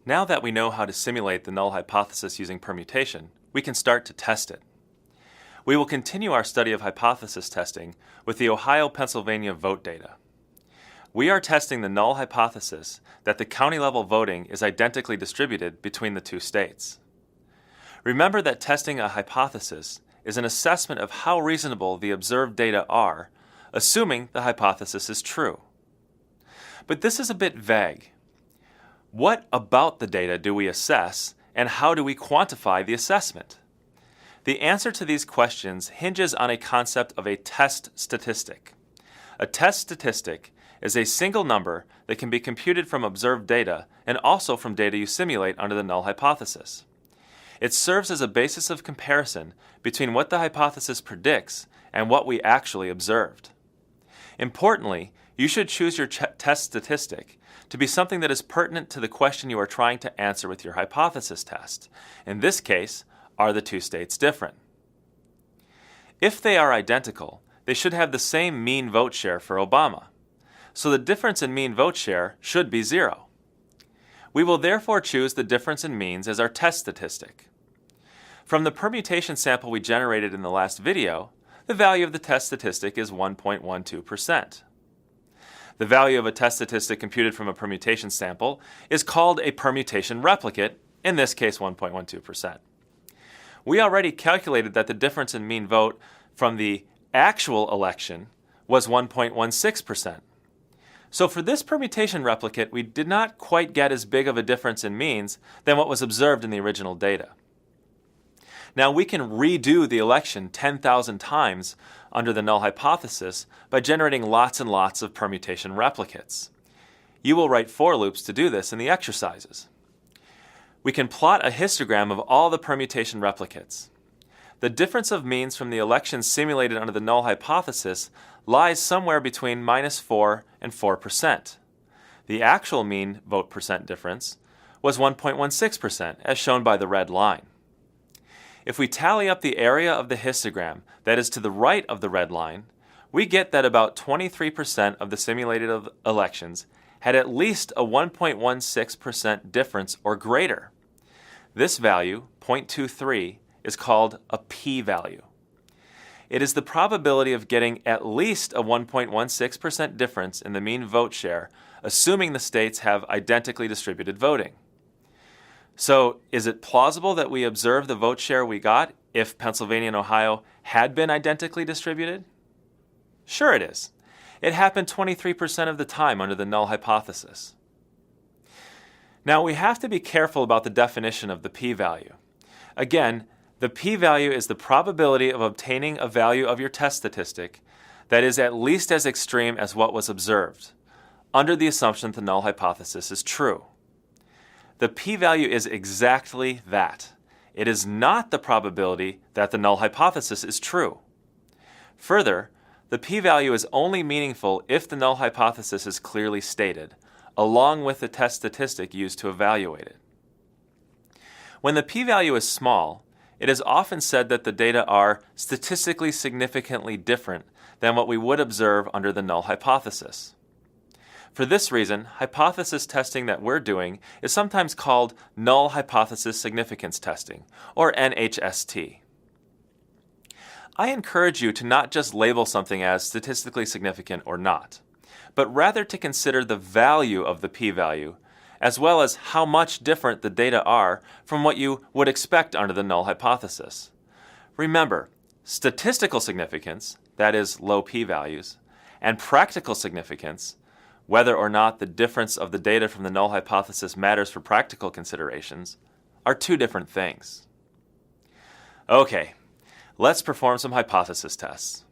Now that we know how to simulate the null hypothesis using permutation, we can start to test it. We will continue our study of hypothesis testing with the Ohio-Pennsylvania vote data. We are testing the null hypothesis that the county-level voting is identically distributed between the two states. Remember that testing a hypothesis is an assessment of how reasonable the observed data are, assuming the hypothesis is true. But this is a bit vague. What about the data do we assess, and how do we quantify the assessment? The answer to these questions hinges on a concept of a test statistic. A test statistic is a single number that can be computed from observed data and also from data you simulate under the null hypothesis. It serves as a basis of comparison between what the hypothesis predicts and what we actually observed. Importantly, you should choose your test statistic to be something that is pertinent to the question you are trying to answer with your hypothesis test. In this case, are the two states different? If they are identical, they should have the same mean vote share for Obama. So the difference in mean vote share should be 0. We will therefore choose the difference in means as our test statistic. From the permutation sample we generated in the last video, the value of the test statistic is 1.12%. The value of a test statistic computed from a permutation sample is called a permutation replicate, in this case 1.12%. We already calculated that the difference in mean vote from the actual election was 1.16%. So for this permutation replicate, we did not quite get as big of a difference in means than what was observed in the original data. Now we can redo the election 10,000 times under the null hypothesis by generating lots and lots of permutation replicates. You will write for loops to do this in the exercises. We can plot a histogram of all the permutation replicates. The difference of means from the elections simulated under the null hypothesis lies somewhere between -4 and 4%. The actual mean vote percent difference was 1.16%, as shown by the red line. If we tally up the area of the histogram that is to the right of the red line, we get that about 23% of the simulated elections had at least a 1.16% difference or greater. This value, 0.23, is called a p-value. It is the probability of getting at least a 1.16% difference in the mean vote share, assuming the states have identically distributed voting. So, is it plausible that we observe the vote share we got if Pennsylvania and Ohio had been identically distributed? Sure it is. It happened 23% of the time under the null hypothesis. Now we have to be careful about the definition of the p-value. Again, the p-value is the probability of obtaining a value of your test statistic that is at least as extreme as what was observed, under the assumption that the null hypothesis is true. The p-value is exactly that. It is not the probability that the null hypothesis is true. Further, the p-value is only meaningful if the null hypothesis is clearly stated, along with the test statistic used to evaluate it. When the p-value is small, it is often said that the data are statistically significantly different than what we would observe under the null hypothesis. For this reason, hypothesis testing that we're doing is sometimes called null hypothesis significance testing, or NHST. I encourage you to not just label something as statistically significant or not, but rather to consider the value of the p-value, as well as how much different the data are from what you would expect under the null hypothesis. Remember, statistical significance, that is low p-values, and practical significance, whether or not the difference of the data from the null hypothesis matters for practical considerations, are two different things. Okay, let's perform some hypothesis tests.